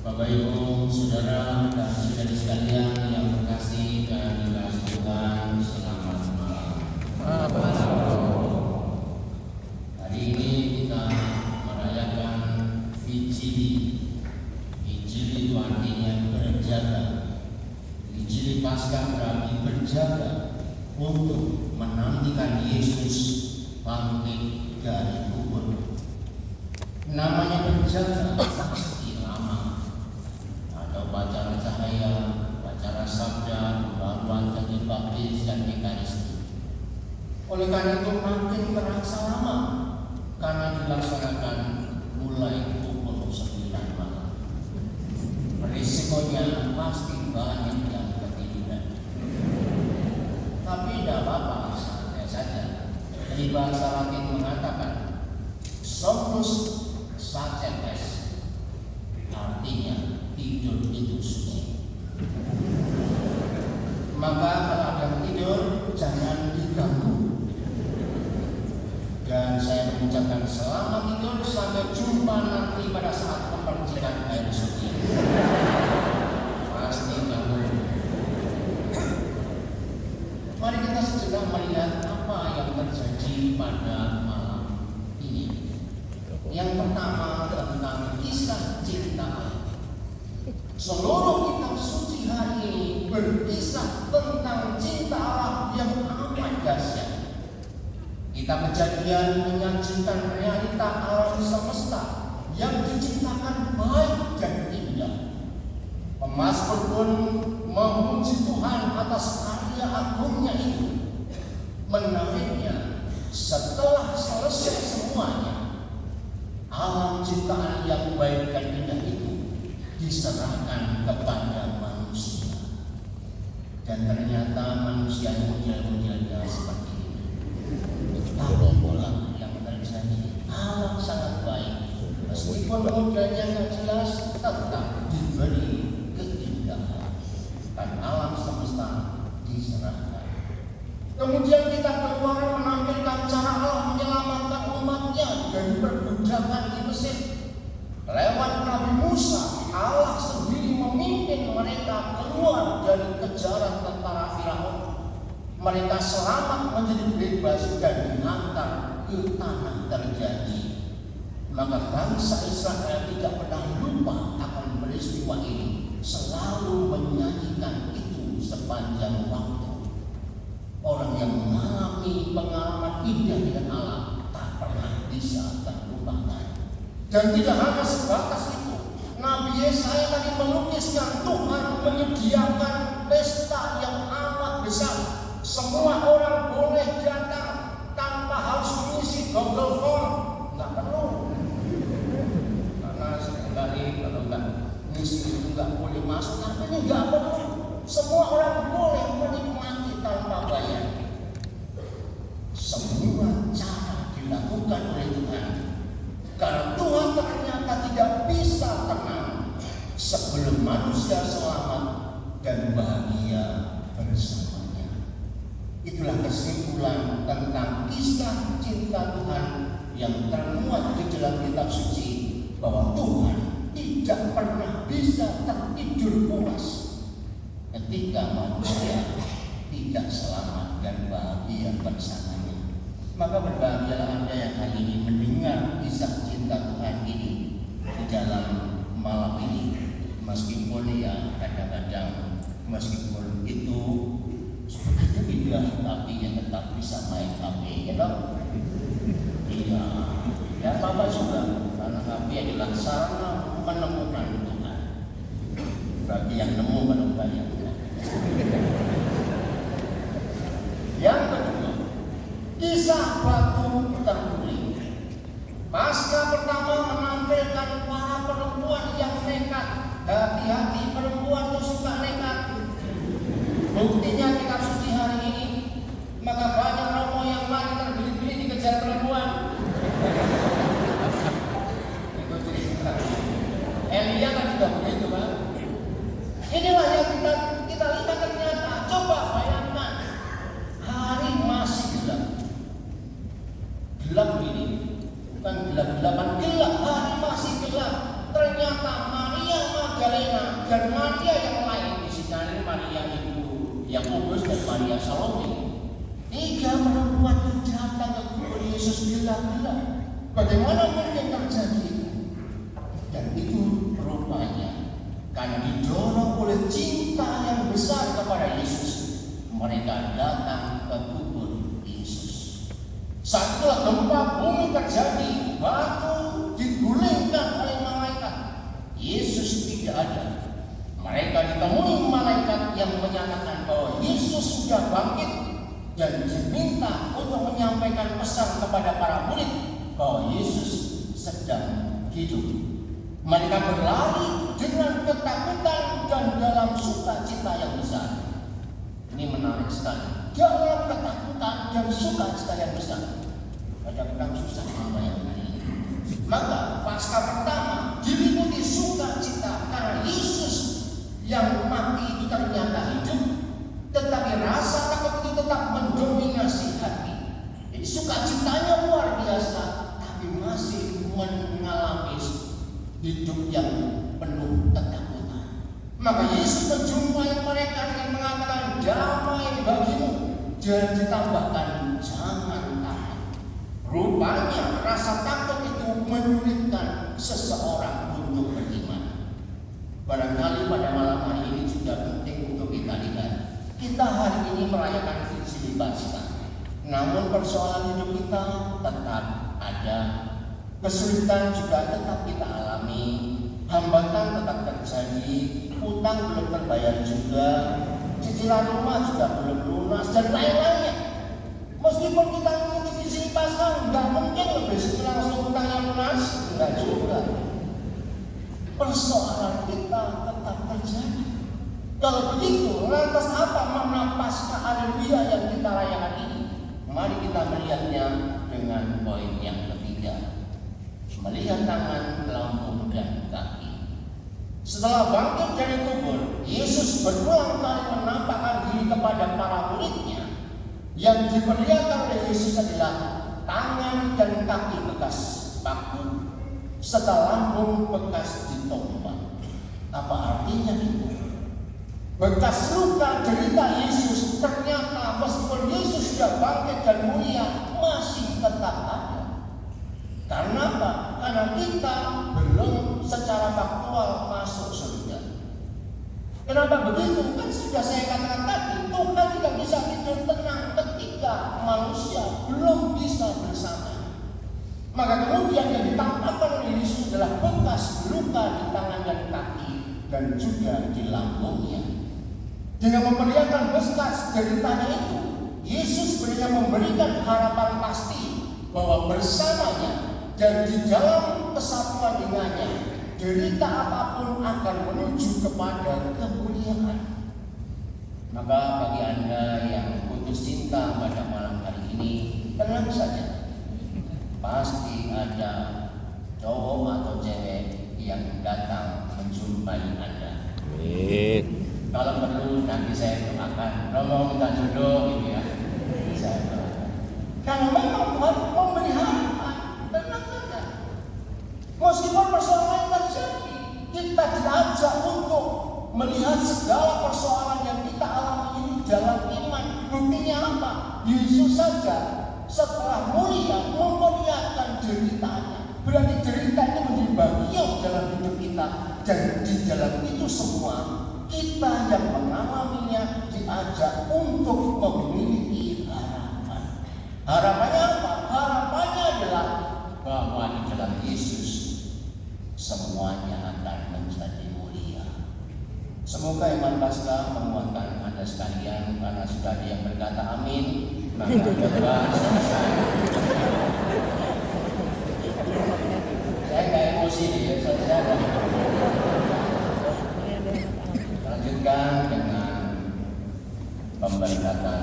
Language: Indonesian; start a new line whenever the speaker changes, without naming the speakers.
Bapak Ibu, Saudara dan saudari sekalian yang berkasih dan dikasihi Tuhan, selamat malam. Hari ini kita merayakan Vigili. Vigili itu artinya berjaga. Vigili Paskah berarti berjaga untuk menantikan Yesus bangkit dari kubur. Namanya berjaga pasti lama. Ada upacara cahaya, upacara sabda, pembaruan janji baptis dan ekaristi. Oleh karena itu makin terasa lama karena dilaksanakan mulai pukul 9 malam. Risikonya pasti banyak yang ketiduran. Tapi tidak apa-apa, santai saja. Di bahasa Latin mengatakan somnus sacertes, artinya tidur itu suci. Maka kalau ada tidur jangan diganggu. Dan saya mengucapkan selamat tidur, sampai jumpa nanti pada saat pemercikan air suci. Pasti kamu. Mari kita sejenak melihat apa yang terjadi pada malam ini. Yang pertama tentang kisah cinta. Seluruh kitab suci hari ini berkisah tentang cinta Allah yang amat dahsyat. Kitab Kejadian menyajikan realita alam semesta yang diciptakan baik dan indah. Pemazmur pun memuji Tuhan atas karya agungnya itu. Menariknya, setelah selesai semuanya, alam ciptaan yang baik dan indah itu diserahkan kepada manusia. Dan ternyata manusia model-modelnya seperti ini. Tapi pola yang terjadi, alam sangat baik. Meskipun modelnya nggak jelas, tetap diberi keindahan. Dan alam semesta diserahkan. Kemudian kita keluar menampilkan cara Allah menyelamatkan umatnya dari perbudakan di Mesir. Lewat Nabi Musa, Allah sendiri memimpin mereka keluar dari kejaran tentara Firaun. Mereka selamat menjadi bebas dan diantar ke tanah terjanji. Maka bangsa Israel tidak pernah lupa akan peristiwa ini, selalu menyanyikan itu sepanjang waktu. Orang yang mengalami pengalaman indah dengan Allah tak pernah bisa terlupakan. Dan tidak hanya sebatas itu, Nabi Yesaya tadi melukiskan Tuhan menyediakan pesta yang amat besar. Semua orang boleh datang tanpa harus mengisi Google Form, nggak perlu. Karena seringkali kalau nggak mengisi itu nggak boleh masuk, artinya nggak perlu. Semua orang boleh menikmati tanpa bayar. Semua cara dilakukan oleh Tuhan. Karena Tuhan ternyata tidak bisa tenang sebelum manusia selamat dan bahagia bersamanya. Itulah kesimpulan tentang kisah cinta Tuhan yang termuat di dalam kitab suci, bahwa Tuhan tidak pernah bisa tertidur puas ketika manusia tidak selamat dan bahagia bersamanya. Maka berbahagialah Anda yang hari ini mendengar kisah cinta Tuhan ini di dalam malam ini. Meskipun ya kadang-kadang meskipun itu sepertinya indah, tapi yang tetap bisa main HP, ya toh? Iya, ya apa juga, karena HP adalah sarana menemukan Tuhan. Bagi yang nemu kalau banyak. Yang kedua, kisah batu terguling. Pasca pertama menampilkan para perempuan yang nekat. Hati-hati, perempuan itu suka nekat. Buktinya kitab suci hari ini, maka banyak romo yang lari terbilit-bilit dikejar perempuan. Itu cerita. Elia kan juga begitu, Pak. Inilah yang kita lihat ternyata. Coba bayangkan, hari masih gelap. Gelap ini bukan gelap-gelapan, gelap, hari masih gelap. Ternyata Maria Magdalena dan Maria yang lain, di sini Maria ibu Yakobus dan Maria Salome, 3 perempuan itu datang ke kubur Yesus gila-gila. Bagaimana mungkin terjadi? Dan itu rupanya karena didorong oleh cinta yang besar kepada Yesus, mereka datang ke kubur Yesus. Saat itulah gempa bumi terjadi, batu digulingkan oleh malaikat. Yesus tidak ada. Mereka ditemui malaikat yang menyatakan bahwa Yesus sudah bangkit dan diminta untuk menyampaikan pesan kepada para murid bahwa Yesus sedang hidup. Mereka berlari dengan ketakutan dan dalam sukacita yang besar. Ini menarik sekali. Dalam ketakutan dan sukacita yang besar. Kadang-kadang susah membayangkan ini. Maka pasca pertama diliputi sukacita karena Yesus yang mati itu ternyata hidup, tetapi rasa takut itu tetap mendominasi hati. Jadi sukacitanya luar biasa, tapi masih mengalami hidup yang penuh ketakutan. Maka Yesus menjumpai mereka dengan mengatakan damai bagimu, dan ditambahkan jangan takut. Rupanya rasa takut itu menyulitkan seseorang untuk beriman. Barangkali pada malam hari ini juga penting untuk kita lihat. Kita hari ini merayakan Fitri Paskah, namun persoalan hidup kita tetap ada. Kesulitan juga tetap kita alami, hambatan tetap terjadi, utang belum terbayar juga, cicilan rumah juga belum lunas, dan lain-lainnya. Meskipun kita mengikuti visi Paskah, nggak mungkin lebih langsung utangnya lunas, nggak juga. Persoalan kita tetap terjadi. Kalau begitu, lantas apa makna Paskah Haleluya yang kita rayakan ini? Mari kita melihatnya dengan poin yang ketiga. Melihat tangan, lambung, dan kaki. Setelah bangkit dari kubur, Yesus berulang kali menampakkan diri kepada para muridnya. Yang diperlihatkan oleh Yesus adalah tangan dan kaki bekas paku, serta lambung bekas ditombak. Apa artinya itu? Bekas luka derita Yesus ternyata meskipun Yesus sudah bangkit dan mulia masih tetap ada. Karena apa? Karena kita belum secara faktual masuk surga. Kenapa begitu? Kan sudah saya katakan tadi, Tuhan tidak bisa tidur tenang ketika manusia belum bisa bersama. Maka kemudian yang ditampakkan oleh Yesus adalah bekas luka di tangan dan kaki dan juga di lambungnya. Dengan memperlihatkan bekas deritanya itu, Yesus sebenarnya memberikan harapan pasti bahwa bersamanya dan di dalam kesatuan dengannya, derita apapun akan menuju kepada kemuliaan. Maka bagi Anda yang putus cinta pada malam hari ini, tenang saja. Pasti ada cowok atau cewek yang datang menjumpai Anda.
Amin.
Kalau perlu nanti saya doakan, Romo minta jodoh gitu ya. Saya doakan. Kalau memang Tuhan memberi harapan, tenang saja. Meskipun persoalan terjadi, kita diajak untuk melihat segala persoalan yang kita alami ini dalam iman. Buktinya apa? Yesus saja setelah mulia memperlihatkan deritanya. Berarti derita itu menjadi bagian dalam hidup kita, dan di dalam itu semua kita yang mengalaminya diajak untuk memiliki harapan. Harapannya apa? Harapannya adalah bahwa di dalam Yesus semuanya akan menjadi mulia. Semoga iman Paskah menguatkan Anda sekalian, karena sudah ada yang berkata amin. Maka doa selesai. Saya nggak emosi ya, saya lanjutkan dengan pemberkatan